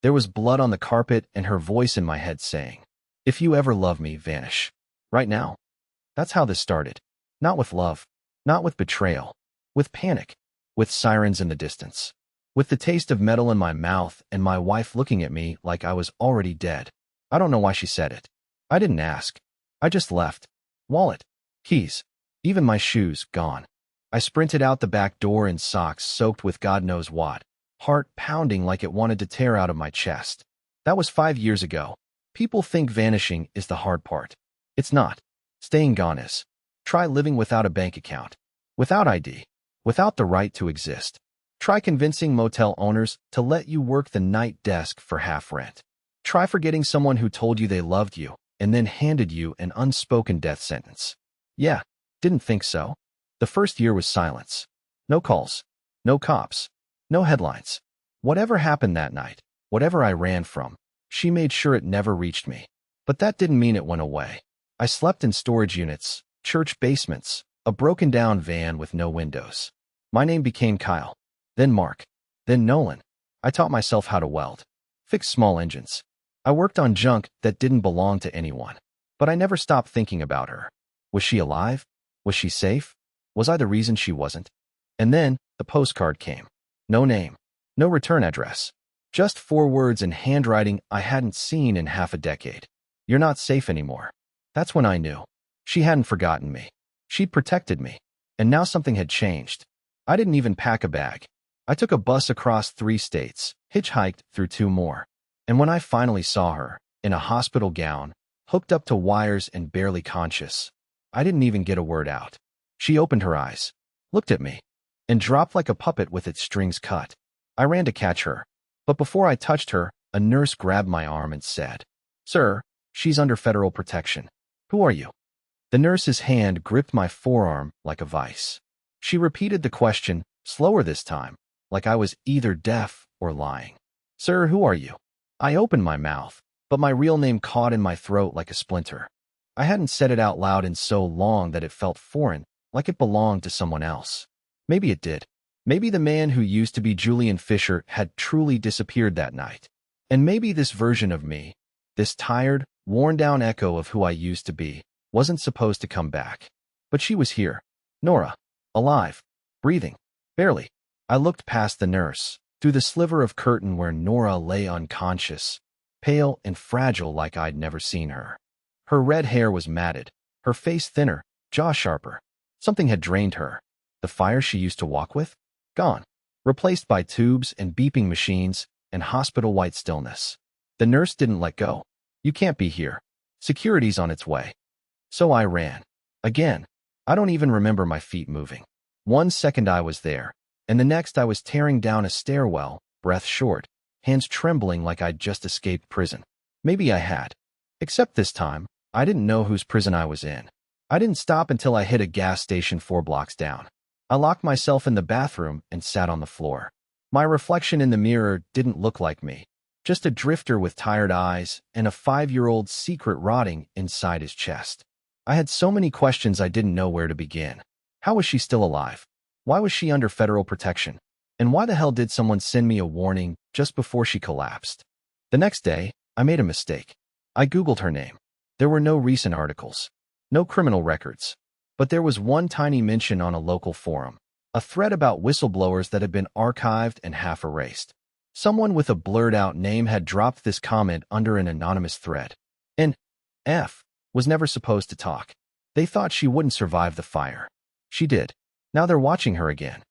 There was blood on the carpet and her voice in my head saying, "If you ever love me, vanish. Right now." That's how this started. Not with love, not with betrayal, with panic, with sirens in the distance, with the taste of metal in my mouth and my wife looking at me like I was already dead. I don't know why she said it. I didn't ask. I just left. Wallet, keys, even my shoes, gone. I sprinted out the back door in socks soaked with God knows what, heart pounding like it wanted to tear out of my chest. That was 5 years ago. People think vanishing is the hard part. It's not. Staying gone is. Try living without a bank account, without ID, without the right to exist. Try convincing motel owners to let you work the night desk for half rent. Try forgetting someone who told you they loved you and then handed you an unspoken death sentence. Yeah, didn't think so. The first year was silence. No calls, no cops, no headlines. Whatever happened that night, whatever I ran from, she made sure it never reached me. But that didn't mean it went away. I slept in storage units, church basements, a broken-down van with no windows. My name became Kyle, then Mark, then Nolan. I taught myself how to weld, fix small engines. I worked on junk that didn't belong to anyone. But I never stopped thinking about her. Was she alive? Was she safe? Was I the reason she wasn't? And then the postcard came. No name, no return address. Just 4 words in handwriting I hadn't seen in half a decade. "You're not safe anymore." That's when I knew. She hadn't forgotten me. She'd protected me. And now something had changed. I didn't even pack a bag. I took a bus across 3 states, hitchhiked through 2 more. And when I finally saw her, in a hospital gown, hooked up to wires and barely conscious, I didn't even get a word out. She opened her eyes, looked at me, and dropped like a puppet with its strings cut. I ran to catch her. But before I touched her, a nurse grabbed my arm and said, "Sir, she's under federal protection. Who are you?" The nurse's hand gripped my forearm like a vice. She repeated the question, slower this time, like I was either deaf or lying. "Sir, who are you?" I opened my mouth, but my real name caught in my throat like a splinter. I hadn't said it out loud in so long that it felt foreign, like it belonged to someone else. Maybe it did. Maybe the man who used to be Julian Fisher had truly disappeared that night. And maybe this version of me, this tired, worn-down echo of who I used to be, wasn't supposed to come back. But she was here. Nora. Alive. Breathing. Barely. I looked past the nurse, through the sliver of curtain where Nora lay unconscious, pale and fragile like I'd never seen her. Her red hair was matted, her face thinner, jaw sharper. Something had drained her. The fire she used to walk with? Gone. Replaced by tubes and beeping machines and hospital-white stillness. The nurse didn't let go. "You can't be here. Security's on its way." So I ran. Again. I don't even remember my feet moving. 1 second I was there, and the next I was tearing down a stairwell, breath short, hands trembling like I'd just escaped prison. Maybe I had. Except this time, I didn't know whose prison I was in. I didn't stop until I hit a gas station 4 blocks down. I locked myself in the bathroom and sat on the floor. My reflection in the mirror didn't look like me. Just a drifter with tired eyes and a 5-year-old secret rotting inside his chest. I had so many questions I didn't know where to begin. How was she still alive? Why was she under federal protection? And why the hell did someone send me a warning just before she collapsed? The next day, I made a mistake. I Googled her name. There were no recent articles, no criminal records. But there was one tiny mention on a local forum, a thread about whistleblowers that had been archived and half erased. Someone with a blurred-out name had dropped this comment under an anonymous thread. N.F. was never supposed to talk. They thought she wouldn't survive the fire. She did. Now they're watching her again.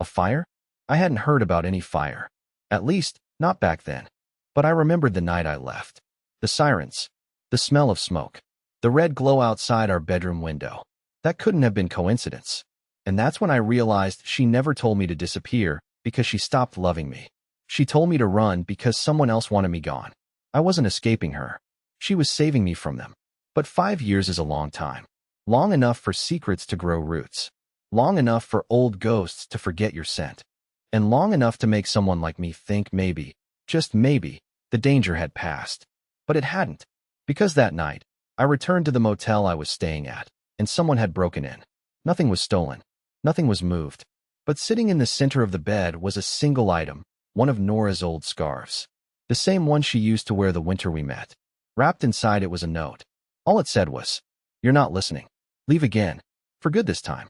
A fire? I hadn't heard about any fire. At least, not back then. But I remembered the night I left. The sirens. The smell of smoke. The red glow outside our bedroom window. That couldn't have been coincidence. And that's when I realized she never told me to disappear because she stopped loving me. She told me to run because someone else wanted me gone. I wasn't escaping her. She was saving me from them. But 5 years is a long time. Long enough for secrets to grow roots. Long enough for old ghosts to forget your scent. And long enough to make someone like me think maybe, just maybe, the danger had passed. But it hadn't. Because that night, I returned to the motel I was staying at, and someone had broken in. Nothing was stolen. Nothing was moved. But sitting in the center of the bed was a single item, one of Nora's old scarves. The same one she used to wear the winter we met. Wrapped inside it was a note. All it said was, "You're not listening. Leave again. For good this time."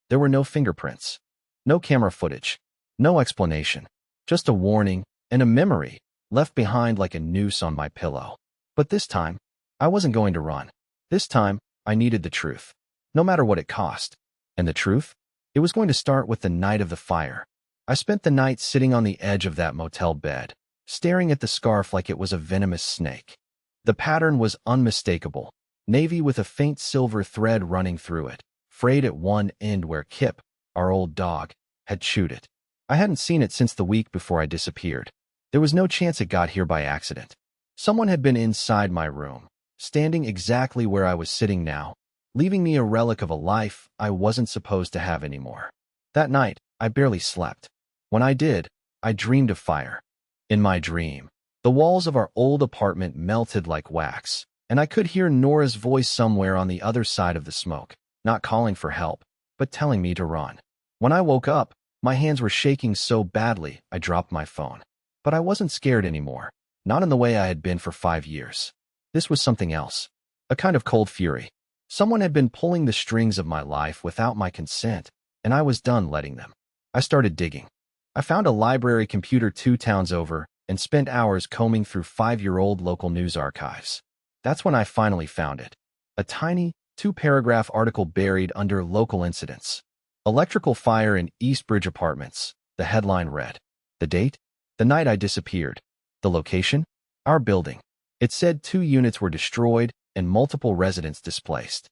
There were no fingerprints, no camera footage, no explanation, just a warning and a memory left behind like a noose on my pillow. But this time, I wasn't going to run. This time, I needed the truth, no matter what it cost. And the truth? It was going to start with the night of the fire. I spent the night sitting on the edge of that motel bed, staring at the scarf like it was a venomous snake. The pattern was unmistakable, navy with a faint silver thread running through it, frayed at one end where Kip, our old dog, had chewed it. I hadn't seen it since the week before I disappeared. There was no chance it got here by accident. Someone had been inside my room, standing exactly where I was sitting now, leaving me a relic of a life I wasn't supposed to have anymore. That night, I barely slept. When I did, I dreamed of fire. In my dream, the walls of our old apartment melted like wax, and I could hear Nora's voice somewhere on the other side of the smoke, not calling for help, but telling me to run. When I woke up, my hands were shaking so badly I dropped my phone. But I wasn't scared anymore, not in the way I had been for 5 years. This was something else, a kind of cold fury. Someone had been pulling the strings of my life without my consent, and I was done letting them. I started digging. I found a library computer 2 towns over and spent hours combing through 5-year-old local news archives. That's when I finally found it. A tiny, 2-paragraph article buried under local incidents. Electrical fire in East Bridge Apartments, the headline read. The date? The night I disappeared. The location? Our building. It said 2 units were destroyed and multiple residents displaced.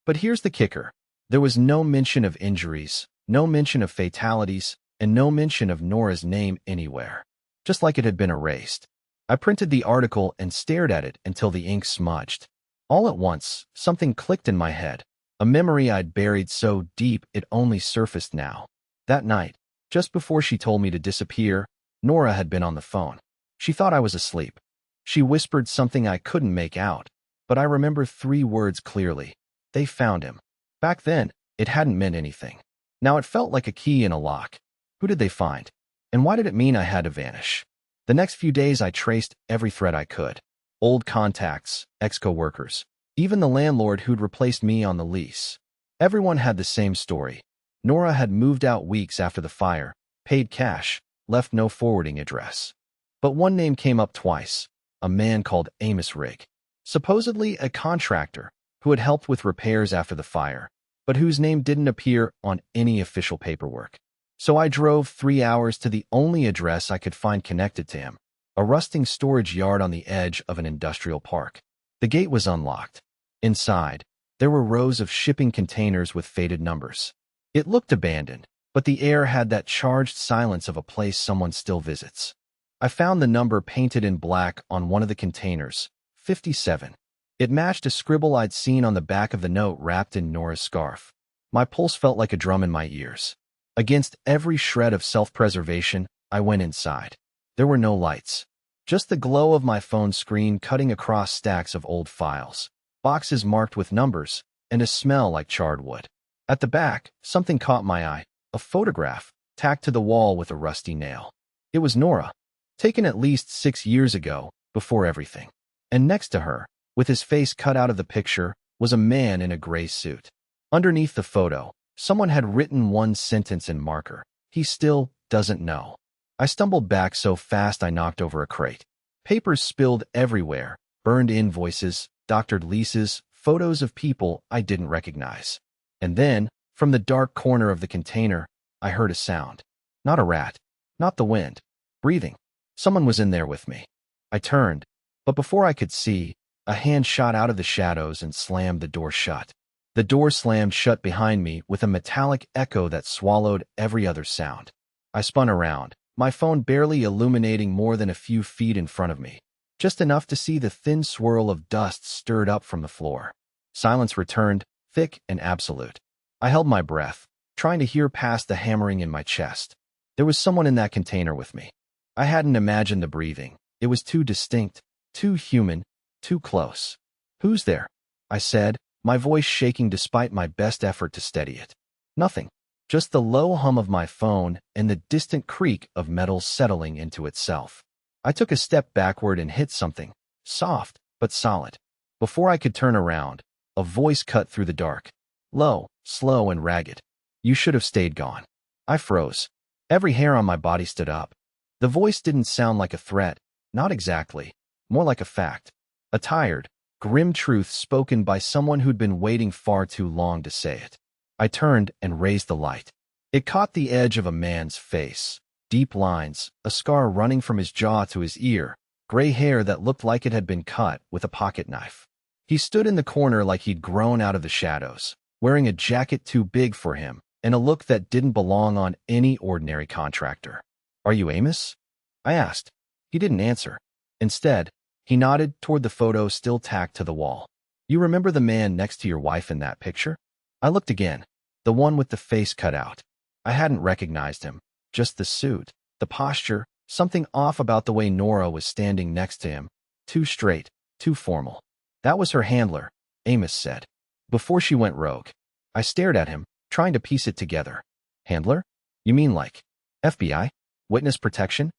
But here's the kicker. There was no mention of injuries, no mention of fatalities, and no mention of Nora's name anywhere. Just like it had been erased. I printed the article and stared at it until the ink smudged. All at once, something clicked in my head. A memory I'd buried so deep it only surfaced now. That night, just before she told me to disappear, Nora had been on the phone. She thought I was asleep. She whispered something I couldn't make out, but I remember 3 words clearly. They found him. Back then, it hadn't meant anything. Now it felt like a key in a lock. Who did they find? And why did it mean I had to vanish? The next few days I traced every thread I could. Old contacts, ex-coworkers, even the landlord who'd replaced me on the lease. Everyone had the same story. Nora had moved out weeks after the fire, paid cash, left no forwarding address. But one name came up twice, a man called Amos Rigg, supposedly a contractor who had helped with repairs after the fire, but whose name didn't appear on any official paperwork. So I drove 3 hours to the only address I could find connected to him, a rusting storage yard on the edge of an industrial park. The gate was unlocked. Inside, there were rows of shipping containers with faded numbers. It looked abandoned, but the air had that charged silence of a place someone still visits. I found the number painted in black on one of the containers, 57. It matched a scribble I'd seen on the back of the note wrapped in Nora's scarf. My pulse felt like a drum in my ears. Against every shred of self-preservation, I went inside. There were no lights. Just the glow of my phone screen cutting across stacks of old files, boxes marked with numbers, and a smell like charred wood. At the back, something caught my eye, a photograph, tacked to the wall with a rusty nail. It was Nora, taken at least 6 years ago, before everything. And next to her, with his face cut out of the picture, was a man in a gray suit. Underneath the photo, someone had written one sentence in marker. He still doesn't know. I stumbled back so fast I knocked over a crate. Papers spilled everywhere, burned invoices, doctored leases, photos of people I didn't recognize. And then, from the dark corner of the container, I heard a sound. Not a rat, not the wind. Breathing. Someone was in there with me. I turned, but before I could see, a hand shot out of the shadows and slammed the door shut. The door slammed shut behind me with a metallic echo that swallowed every other sound. I spun around, my phone barely illuminating more than a few feet in front of me, just enough to see the thin swirl of dust stirred up from the floor. Silence returned, thick and absolute. I held my breath, trying to hear past the hammering in my chest. There was someone in that container with me. I hadn't imagined the breathing. It was too distinct, too human, too close. "Who's there?" I said, my voice shaking despite my best effort to steady it. Nothing. Just the low hum of my phone and the distant creak of metal settling into itself. I took a step backward and hit something, soft but solid. Before I could turn around, a voice cut through the dark. Low, slow, and ragged. You should have stayed gone. I froze. Every hair on my body stood up. The voice didn't sound like a threat, not exactly, more like a fact. A tired, grim truth spoken by someone who'd been waiting far too long to say it. I turned and raised the light. It caught the edge of a man's face. Deep lines, a scar running from his jaw to his ear, gray hair that looked like it had been cut with a pocket knife. He stood in the corner like he'd grown out of the shadows, wearing a jacket too big for him and a look that didn't belong on any ordinary contractor. Are you Amos? I asked. He didn't answer. Instead, he nodded toward the photo still tacked to the wall. You remember the man next to your wife in that picture? I looked again. The one with the face cut out. I hadn't recognized him. Just the suit, the posture, something off about the way Nora was standing next to him. Too straight, too formal. That was her handler, Amos said. Before she went rogue. I stared at him, trying to piece it together. Handler? You mean like FBI? Witness protection?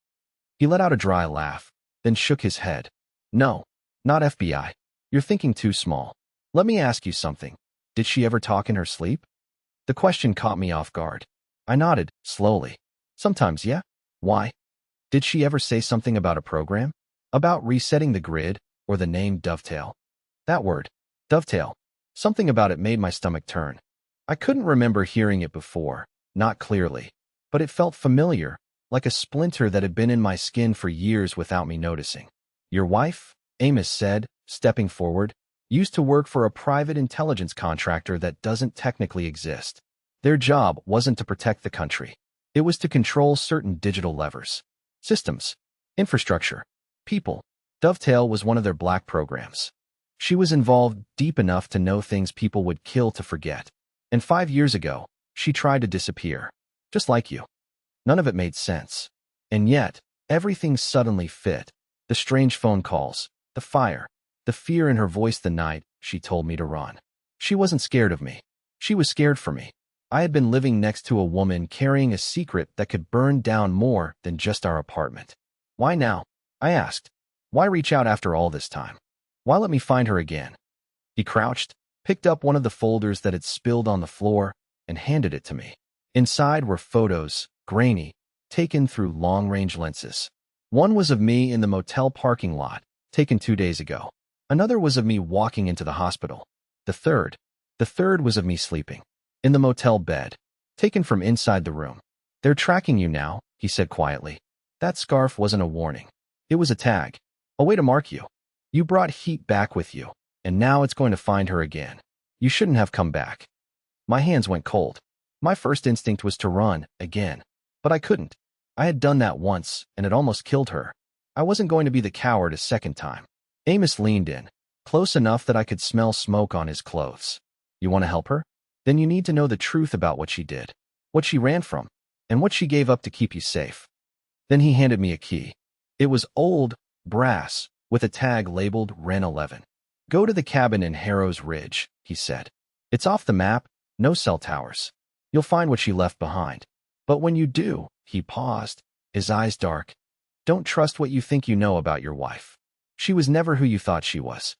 He let out a dry laugh, then shook his head. No, not FBI. You're thinking too small. Let me ask you something. Did she ever talk in her sleep? The question caught me off guard. I nodded, slowly. Sometimes, yeah. Why? Did she ever say something about a program? About resetting the grid, or the name dovetail? That word, dovetail. Something about it made my stomach turn. I couldn't remember hearing it before, not clearly, but it felt familiar, like a splinter that had been in my skin for years without me noticing. Your wife, Amos said, stepping forward, used to work for a private intelligence contractor that doesn't technically exist. Their job wasn't to protect the country. It was to control certain digital levers. Systems, infrastructure, people. Dovetail was one of their black programs. She was involved deep enough to know things people would kill to forget. And 5 years ago, she tried to disappear. Just like you. None of it made sense. And yet, everything suddenly fit. The strange phone calls, the fire, the fear in her voice the night she told me to run. She wasn't scared of me. She was scared for me. I had been living next to a woman carrying a secret that could burn down more than just our apartment. Why now? I asked. Why reach out after all this time? Why let me find her again? He crouched, picked up one of the folders that had spilled on the floor, and handed it to me. Inside were photos, grainy, taken through long-range lenses. One was of me in the motel parking lot, taken 2 days ago. Another was of me walking into the hospital. The third was of me sleeping. In the motel bed, taken from inside the room. They're tracking you now, he said quietly. That scarf wasn't a warning. It was a tag. A way to mark you. You brought heat back with you, and now it's going to find her again. You shouldn't have come back. My hands went cold. My first instinct was to run, again. But I couldn't. I had done that once, and it almost killed her. I wasn't going to be the coward a second time. Amos leaned in, close enough that I could smell smoke on his clothes. You want to help her? Then you need to know the truth about what she did, what she ran from, and what she gave up to keep you safe. Then he handed me a key. It was old, brass, with a tag labeled Ren 11. Go to the cabin in Harrow's Ridge, he said. It's off the map, no cell towers. You'll find what she left behind. But when you do, he paused, his eyes dark. Don't trust what you think you know about your wife. She was never who you thought she was.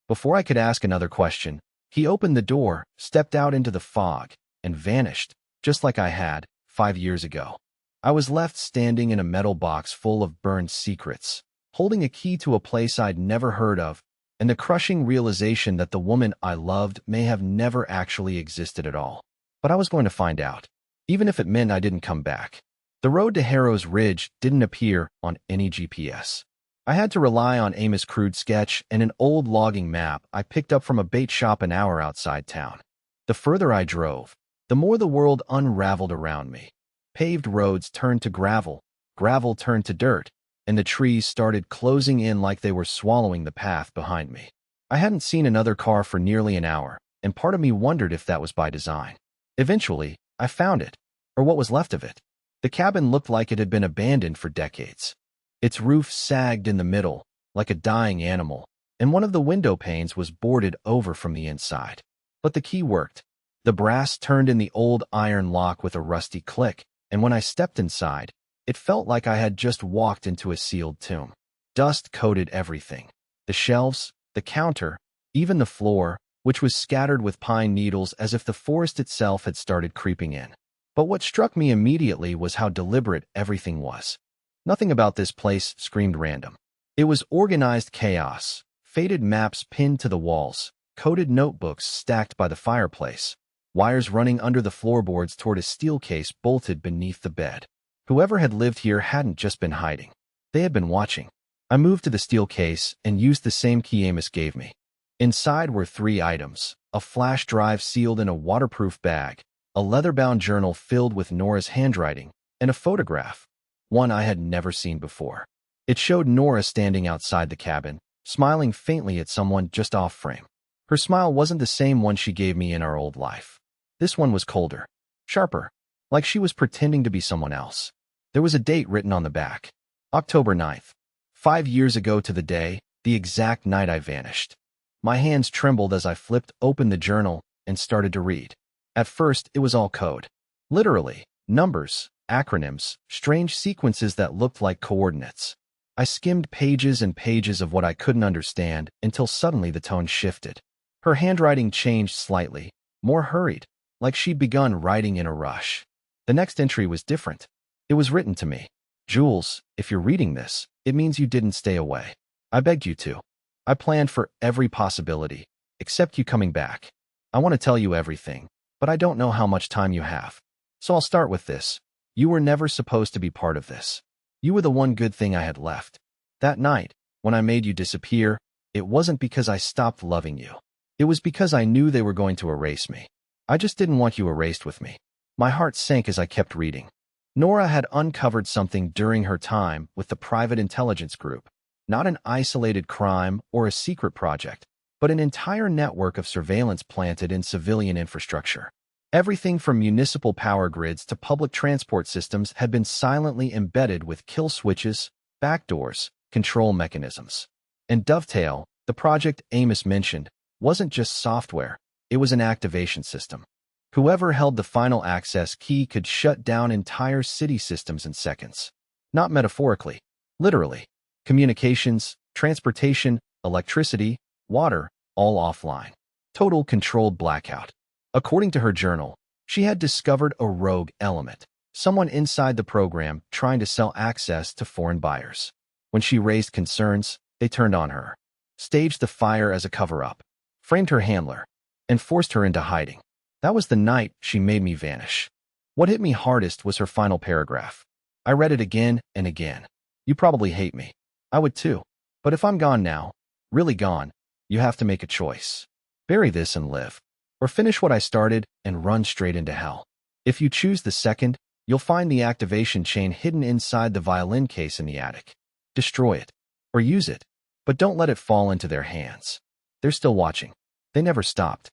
Before I could ask another question, he opened the door, stepped out into the fog, and vanished, just like I had, 5 years ago. I was left standing in a metal box full of burned secrets, holding a key to a place I'd never heard of, and the crushing realization that the woman I loved may have never actually existed at all. But I was going to find out, even if it meant I didn't come back. The road to Harrow's Ridge didn't appear on any GPS. I had to rely on Amos' crude sketch and an old logging map I picked up from a bait shop an hour outside town. The further I drove, the more the world unraveled around me. Paved roads turned to gravel, gravel turned to dirt, and the trees started closing in like they were swallowing the path behind me. I hadn't seen another car for nearly an hour, and part of me wondered if that was by design. Eventually, I found it, or what was left of it. The cabin looked like it had been abandoned for decades. Its roof sagged in the middle, like a dying animal, and one of the window panes was boarded over from the inside. But the key worked. The brass turned in the old iron lock with a rusty click, and when I stepped inside, It felt like I had just walked into a sealed tomb. Dust coated everything. The shelves, the counter, even the floor, which was scattered with pine needles as if the forest itself had started creeping in. But what struck me immediately was how deliberate everything was. Nothing about this place screamed random. It was organized chaos, faded maps pinned to the walls, coded notebooks stacked by the fireplace, wires running under the floorboards toward a steel case bolted beneath the bed. Whoever had lived here hadn't just been hiding. They had been watching. I moved to the steel case and used the same key Amos gave me. Inside were 3 items: a flash drive sealed in a waterproof bag, a leather-bound journal filled with Nora's handwriting, and a photograph, one I had never seen before. It showed Nora standing outside the cabin, smiling faintly at someone just off frame. Her smile wasn't the same one she gave me in our old life. This one was colder, sharper, like she was pretending to be someone else. There was a date written on the back. October 9th. 5 years ago to the day, the exact night I vanished. My hands trembled as I flipped open the journal and started to read. At first, it was all code. Literally, numbers, acronyms, strange sequences that looked like coordinates. I skimmed pages and pages of what I couldn't understand until suddenly the tone shifted. Her handwriting changed slightly, more hurried, like she'd begun writing in a rush. The next entry was different. It was written to me. "Jules, if you're reading this, it means you didn't stay away. I begged you to. I planned for every possibility, except you coming back. I want to tell you everything, but I don't know how much time you have. So I'll start with this. You were never supposed to be part of this. You were the one good thing I had left. That night, when I made you disappear, it wasn't because I stopped loving you. It was because I knew they were going to erase me. I just didn't want you erased with me." My heart sank as I kept reading. Nora had uncovered something during her time with the private intelligence group. Not an isolated crime or a secret project, but an entire network of surveillance planted in civilian infrastructure. Everything from municipal power grids to public transport systems had been silently embedded with kill switches, backdoors, control mechanisms. And Dovetail, the project Amos mentioned, wasn't just software, it was an activation system. Whoever held the final access key could shut down entire city systems in seconds. Not metaphorically, literally. Communications, transportation, electricity, water, all offline. Total controlled blackout. According to her journal, she had discovered a rogue element, someone inside the program trying to sell access to foreign buyers. When she raised concerns, they turned on her, staged the fire as a cover-up, framed her handler, and forced her into hiding. That was the night she made me vanish. What hit me hardest was her final paragraph. I read it again and again. "You probably hate me. I would too. But if I'm gone now, really gone, you have to make a choice. Bury this and live. Or finish what I started and run straight into hell. If you choose the second, you'll find the activation chain hidden inside the violin case in the attic. Destroy it. Or use it. But don't let it fall into their hands. They're still watching. They never stopped."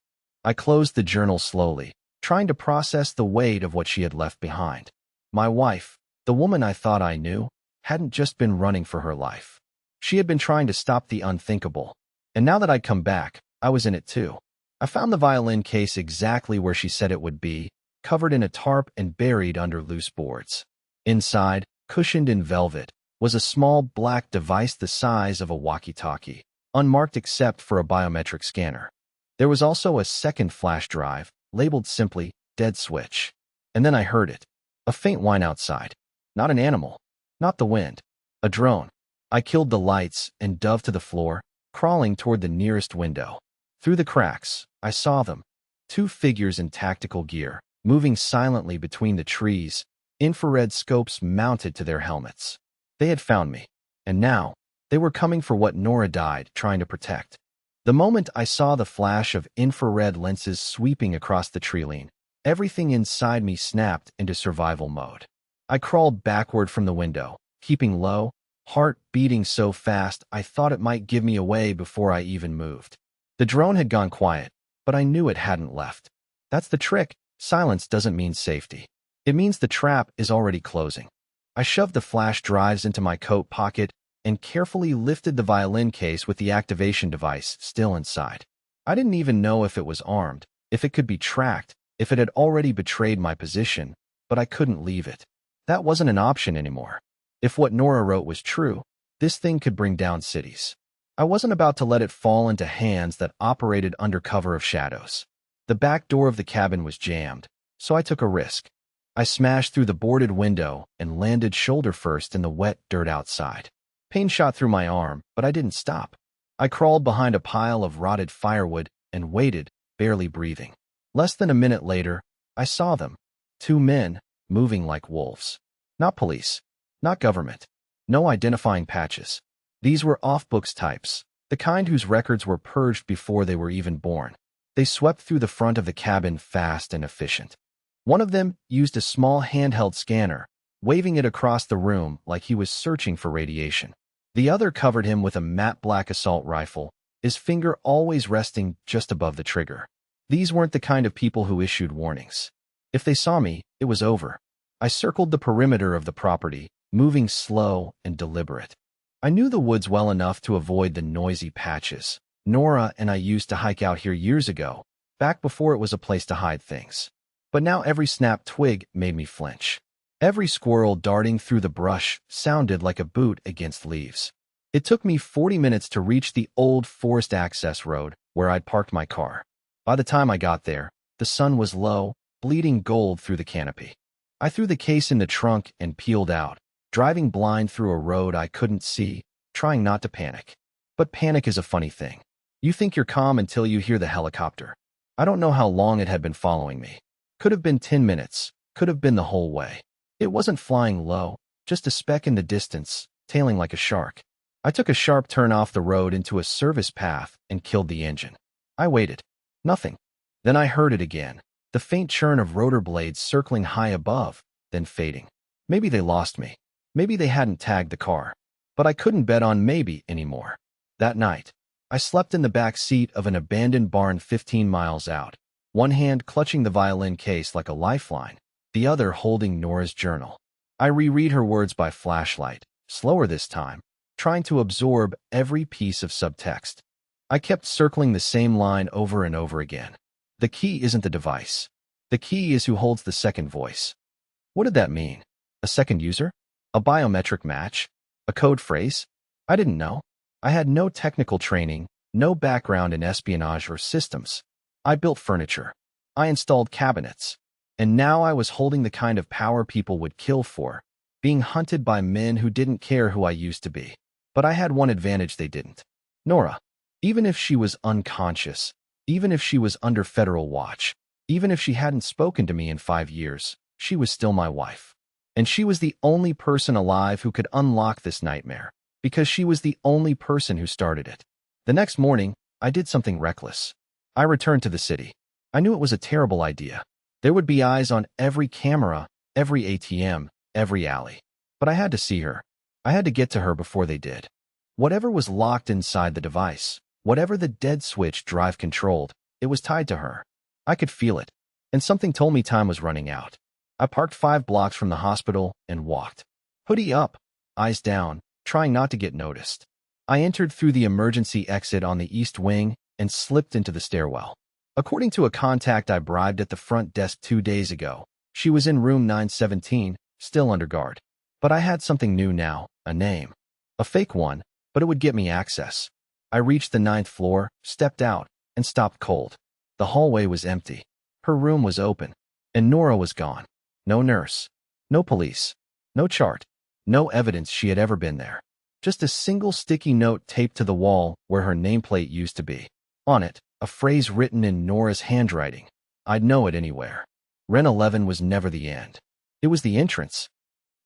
I closed the journal slowly, trying to process the weight of what she had left behind. My wife, the woman I thought I knew, hadn't just been running for her life. She had been trying to stop the unthinkable. And now that I'd come back, I was in it too. I found the violin case exactly where she said it would be, covered in a tarp and buried under loose boards. Inside, cushioned in velvet, was a small black device the size of a walkie-talkie, unmarked except for a biometric scanner. There was also a second flash drive, labeled simply, "Dead Switch." And then I heard it. A faint whine outside. Not an animal. Not the wind. A drone. I killed the lights and dove to the floor, crawling toward the nearest window. Through the cracks, I saw them. 2 figures in tactical gear, moving silently between the trees, infrared scopes mounted to their helmets. They had found me. And now, they were coming for what Nora died trying to protect. The moment I saw the flash of infrared lenses sweeping across the treeline, everything inside me snapped into survival mode. I crawled backward from the window, keeping low, heart beating so fast I thought it might give me away before I even moved. The drone had gone quiet, but I knew it hadn't left. That's the trick. Silence doesn't mean safety. It means the trap is already closing. I shoved the flash drives into my coat pocket and carefully lifted the violin case with the activation device still inside. I didn't even know if it was armed, if it could be tracked, if it had already betrayed my position, but I couldn't leave it. That wasn't an option anymore. If what Nora wrote was true, this thing could bring down cities. I wasn't about to let it fall into hands that operated under cover of shadows. The back door of the cabin was jammed, so I took a risk. I smashed through the boarded window and landed shoulder first in the wet dirt outside. Pain shot through my arm, but I didn't stop. I crawled behind a pile of rotted firewood and waited, barely breathing. Less than a minute later, I saw them. 2 men, moving like wolves. Not police. Not government. No identifying patches. These were off-books types, the kind whose records were purged before they were even born. They swept through the front of the cabin fast and efficient. One of them used a small handheld scanner, waving it across the room like he was searching for radiation. The other covered him with a matte black assault rifle, his finger always resting just above the trigger. These weren't the kind of people who issued warnings. If they saw me, it was over. I circled the perimeter of the property, moving slow and deliberate. I knew the woods well enough to avoid the noisy patches. Nora and I used to hike out here years ago, back before it was a place to hide things. But now every snapped twig made me flinch. Every squirrel darting through the brush sounded like a boot against leaves. It took me 40 minutes to reach the old forest access road where I'd parked my car. By the time I got there, the sun was low, bleeding gold through the canopy. I threw the case in the trunk and peeled out, driving blind through a road I couldn't see, trying not to panic. But panic is a funny thing. You think you're calm until you hear the helicopter. I don't know how long it had been following me. Could have been 10 minutes, could have been the whole way. It wasn't flying low, just a speck in the distance, tailing like a shark. I took a sharp turn off the road into a service path and killed the engine. I waited. Nothing. Then I heard it again, the faint churn of rotor blades circling high above, then fading. Maybe they lost me. Maybe they hadn't tagged the car. But I couldn't bet on maybe anymore. That night, I slept in the back seat of an abandoned barn 15 miles out, one hand clutching the violin case like a lifeline, the other holding Nora's journal. I reread her words by flashlight, slower this time, trying to absorb every piece of subtext. I kept circling the same line over and over again. The key isn't the device. The key is who holds the second voice. What did that mean? A second user? A biometric match? A code phrase? I didn't know. I had no technical training, no background in espionage or systems. I built furniture. I installed cabinets. And now I was holding the kind of power people would kill for, being hunted by men who didn't care who I used to be. But I had one advantage they didn't. Nora. Even if she was unconscious, even if she was under federal watch, even if she hadn't spoken to me in 5 years, she was still my wife. And she was the only person alive who could unlock this nightmare, because she was the only person who started it. The next morning, I did something reckless. I returned to the city. I knew it was a terrible idea. There would be eyes on every camera, every ATM, every alley. But I had to see her. I had to get to her before they did. Whatever was locked inside the device, whatever the dead switch drive controlled, it was tied to her. I could feel it, and something told me time was running out. I parked 5 blocks from the hospital and walked. Hoodie up, eyes down, trying not to get noticed. I entered through the emergency exit on the east wing and slipped into the stairwell. According to a contact I bribed at the front desk 2 days ago, she was in room 917, still under guard. But I had something new now, a name. A fake one, but it would get me access. I reached the 9th floor, stepped out, and stopped cold. The hallway was empty. Her room was open, and Nora was gone. No nurse, no police, no chart, no evidence she had ever been there. Just a single sticky note taped to the wall where her nameplate used to be. On it, a phrase written in Nora's handwriting. I'd know it anywhere. Ren 11 was never the end. It was the entrance.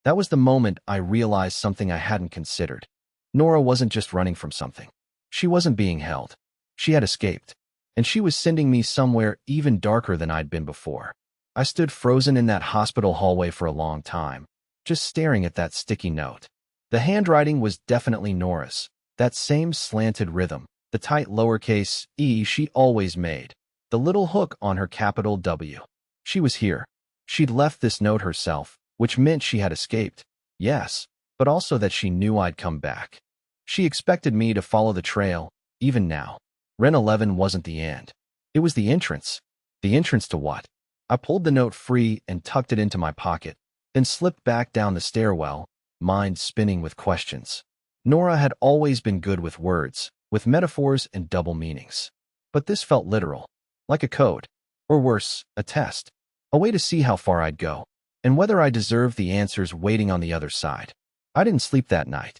That was the moment I realized something I hadn't considered. Nora wasn't just running from something. She wasn't being held. She had escaped, and she was sending me somewhere even darker than I'd been before. I stood frozen in that hospital hallway for a long time, just staring at that sticky note. The handwriting was definitely Nora's, that same slanted rhythm, the tight lowercase e she always made, the little hook on her capital W. She was here. She'd left this note herself, which meant she had escaped, yes, but also that she knew I'd come back. She expected me to follow the trail, even now. Ren 11 wasn't the end. It was the entrance. The entrance to what? I pulled the note free and tucked it into my pocket, then slipped back down the stairwell, mind spinning with questions. Nora had always been good with words, with metaphors and double meanings. But this felt literal, like a code, or worse, a test, a way to see how far I'd go, and whether I deserved the answers waiting on the other side. I didn't sleep that night.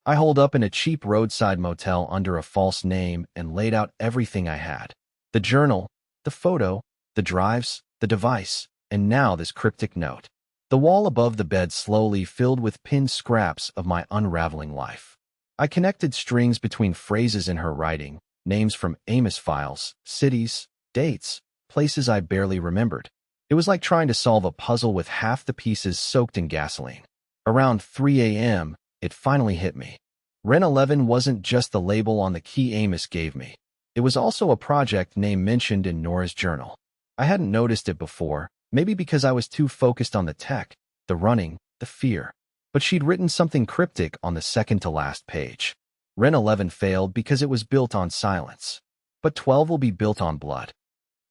I holed up in a cheap roadside motel under a false name and laid out everything I had. The journal, the photo, the drives, the device, and now this cryptic note. The wall above the bed slowly filled with pinned scraps of my unraveling life. I connected strings between phrases in her writing, names from Amos files, cities, dates, places I barely remembered. It was like trying to solve a puzzle with half the pieces soaked in gasoline. Around 3 a.m., it finally hit me. Ren 11 wasn't just the label on the key Amos gave me. It was also a project name mentioned in Nora's journal. I hadn't noticed it before, maybe because I was too focused on the tech, the running, the fear. But she'd written something cryptic on the second-to-last page. Ren 11 failed because it was built on silence. But 12 will be built on blood.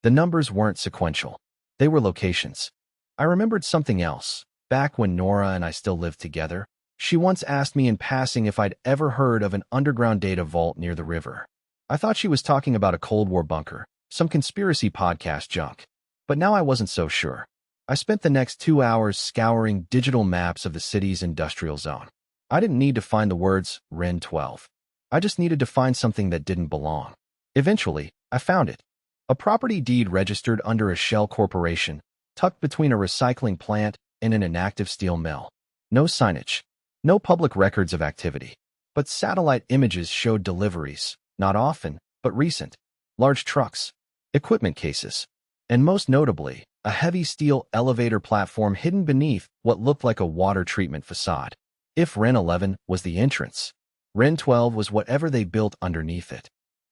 The numbers weren't sequential. They were locations. I remembered something else. Back when Nora and I still lived together, she once asked me in passing if I'd ever heard of an underground data vault near the river. I thought she was talking about a Cold War bunker, some conspiracy podcast junk. But now I wasn't so sure. I spent the next 2 hours scouring digital maps of the city's industrial zone. I didn't need to find the words Ren 12. I just needed to find something that didn't belong. Eventually, I found it. A property deed registered under a shell corporation, tucked between a recycling plant and an inactive steel mill. No signage. No public records of activity. But satellite images showed deliveries, not often, but recent. Large trucks, equipment cases, and most notably, a heavy steel elevator platform hidden beneath what looked like a water treatment facade. If Ren 11 was the entrance, Ren 12 was whatever they built underneath it.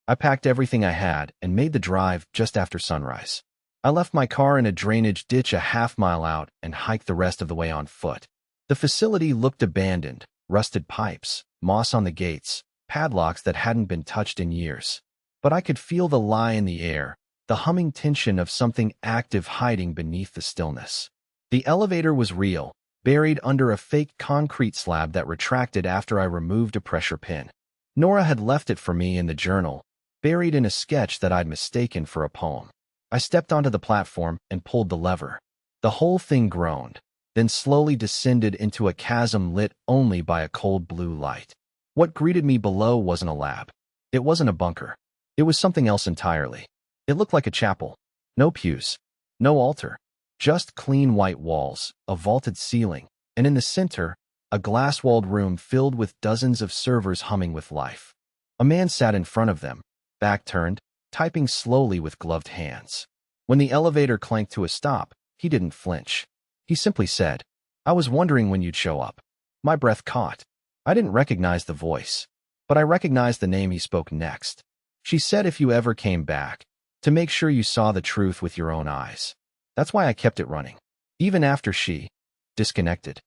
I packed everything I had and made the drive just after sunrise. I left my car in a drainage ditch a half-mile out and hiked the rest of the way on foot. The facility looked abandoned, rusted pipes, moss on the gates, padlocks that hadn't been touched in years. But I could feel the lie in the air, the humming tension of something active hiding beneath the stillness. The elevator was real, buried under a fake concrete slab that retracted after I removed a pressure pin. Nora had left it for me in the journal, buried in a sketch that I'd mistaken for a poem. I stepped onto the platform and pulled the lever. The whole thing groaned, then slowly descended into a chasm lit only by a cold blue light. What greeted me below wasn't a lab. It wasn't a bunker. It was something else entirely. It looked like a chapel. No pews. No altar. Just clean white walls, a vaulted ceiling, and in the center, a glass-walled room filled with dozens of servers humming with life. A man sat in front of them, back turned, typing slowly with gloved hands. When the elevator clanked to a stop, he didn't flinch. He simply said, "I was wondering when you'd show up." My breath caught. I didn't recognize the voice, but I recognized the name he spoke next. She said if you ever came back, to make sure you saw the truth with your own eyes. That's why I kept it running, even after she disconnected.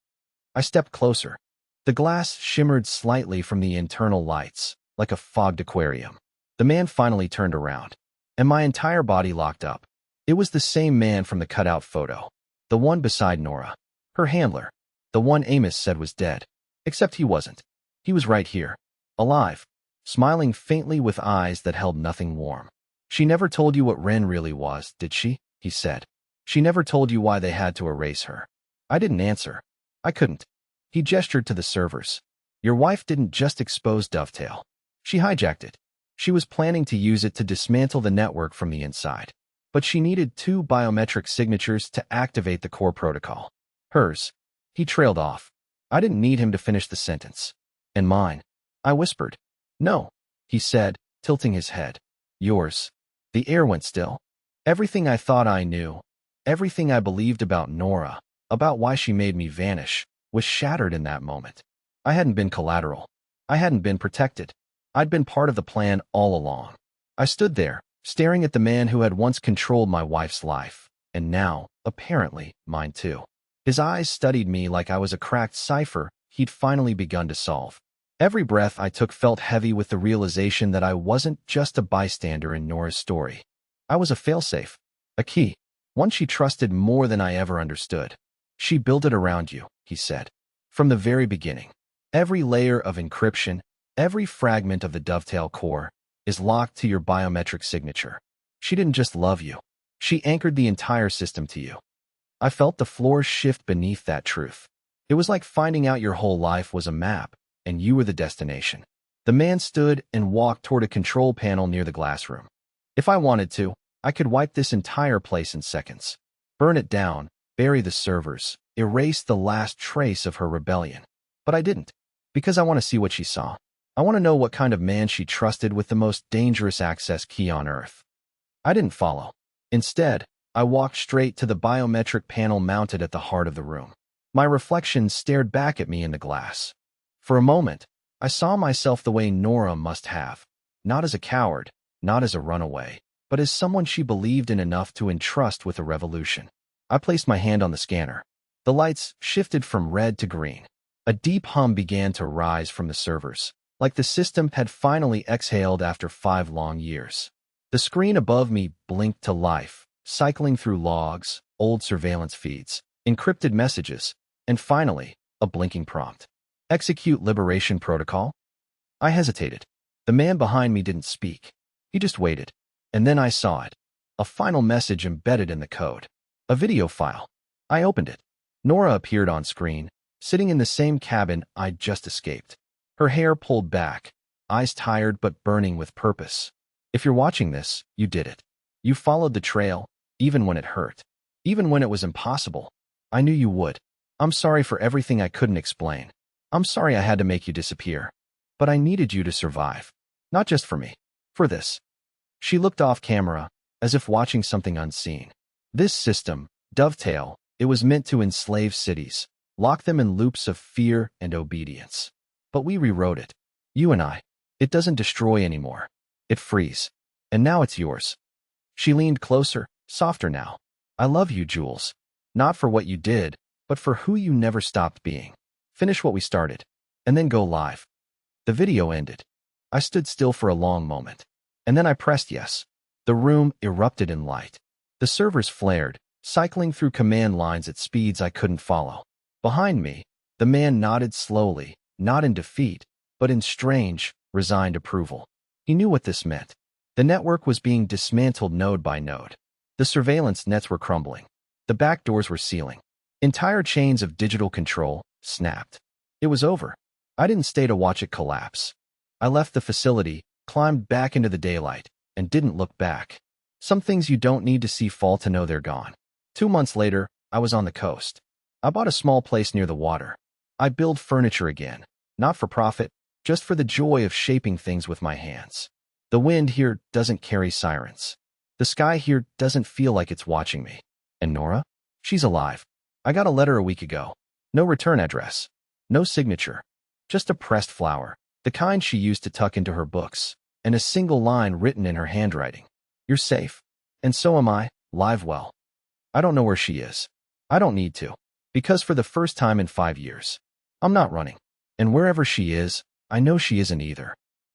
I stepped closer. The glass shimmered slightly from the internal lights, like a fogged aquarium. The man finally turned around, and my entire body locked up. It was the same man from the cutout photo, the one beside Nora, her handler, the one Amos said was dead. Except he wasn't. He was right here, alive, smiling faintly with eyes that held nothing warm. "She never told you what Ren really was, did she?" he said. "She never told you why they had to erase her." I didn't answer. I couldn't. He gestured to the servers. "Your wife didn't just expose Dovetail. She hijacked it. She was planning to use it to dismantle the network from the inside. But she needed 2 biometric signatures to activate the core protocol. Hers." He trailed off. I didn't need him to finish the sentence. "And mine." I whispered. "No," he said, tilting his head. "Yours." The air went still. Everything I thought I knew, everything I believed about Nora, about why she made me vanish, was shattered in that moment. I hadn't been collateral. I hadn't been protected. I'd been part of the plan all along. I stood there, staring at the man who had once controlled my wife's life, and now, apparently, mine too. His eyes studied me like I was a cracked cipher he'd finally begun to solve. Every breath I took felt heavy with the realization that I wasn't just a bystander in Nora's story. I was a failsafe, a key, one she trusted more than I ever understood. She built it around you, he said. From the very beginning. Every layer of encryption, every fragment of the dovetail core is locked to your biometric signature. She didn't just love you. She anchored the entire system to you. I felt the floor shift beneath that truth. It was like finding out your whole life was a map, and you were the destination. The man stood and walked toward a control panel near the glass room. If I wanted to, I could wipe this entire place in seconds. Burn it down, bury the servers, erase the last trace of her rebellion. But I didn't, because I want to see what she saw. I want to know what kind of man she trusted with the most dangerous access key on Earth. I didn't follow. Instead, I walked straight to the biometric panel mounted at the heart of the room. My reflection stared back at me in the glass. For a moment, I saw myself the way Nora must have, not as a coward, not as a runaway, but as someone she believed in enough to entrust with a revolution. I placed my hand on the scanner. The lights shifted from red to green. A deep hum began to rise from the servers, like the system had finally exhaled after 5 long years. The screen above me blinked to life, cycling through logs, old surveillance feeds, encrypted messages, and finally, a blinking prompt. Execute Liberation Protocol? I hesitated. The man behind me didn't speak. He just waited. And then I saw it. A final message embedded in the code. A video file. I opened it. Nora appeared on screen, sitting in the same cabin I'd just escaped. Her hair pulled back, eyes tired but burning with purpose. If you're watching this, you did it. You followed the trail, even when it hurt. Even when it was impossible. I knew you would. I'm sorry for everything I couldn't explain. I'm sorry I had to make you disappear. But I needed you to survive. Not just for me. For this. She looked off camera, as if watching something unseen. This system, Dovetail, it was meant to enslave cities, lock them in loops of fear and obedience. But we rewrote it. You and I. It doesn't destroy anymore. It frees. And now it's yours. She leaned closer, softer now. I love you, Jules. Not for what you did, but for who you never stopped being. Finish what we started. And then go live. The video ended. I stood still for a long moment. And then I pressed yes. The room erupted in light. The servers flared, cycling through command lines at speeds I couldn't follow. Behind me, the man nodded slowly, not in defeat, but in strange, resigned approval. He knew what this meant. The network was being dismantled node by node. The surveillance nets were crumbling. The back doors were sealing. Entire chains of digital control snapped. It was over. I didn't stay to watch it collapse. I left the facility, climbed back into the daylight, and didn't look back. Some things you don't need to see fall to know they're gone. 2 months later, I was on the coast. I bought a small place near the water. I build furniture again, not for profit, just for the joy of shaping things with my hands. The wind here doesn't carry sirens. The sky here doesn't feel like it's watching me. And Nora? She's alive. I got a letter a week ago. No return address. No signature. Just a pressed flower, the kind she used to tuck into her books, and a single line written in her handwriting. You're safe. And so am I, live well. I don't know where she is. I don't need to. Because for the first time in 5 years, I'm not running. And wherever she is, I know she isn't either.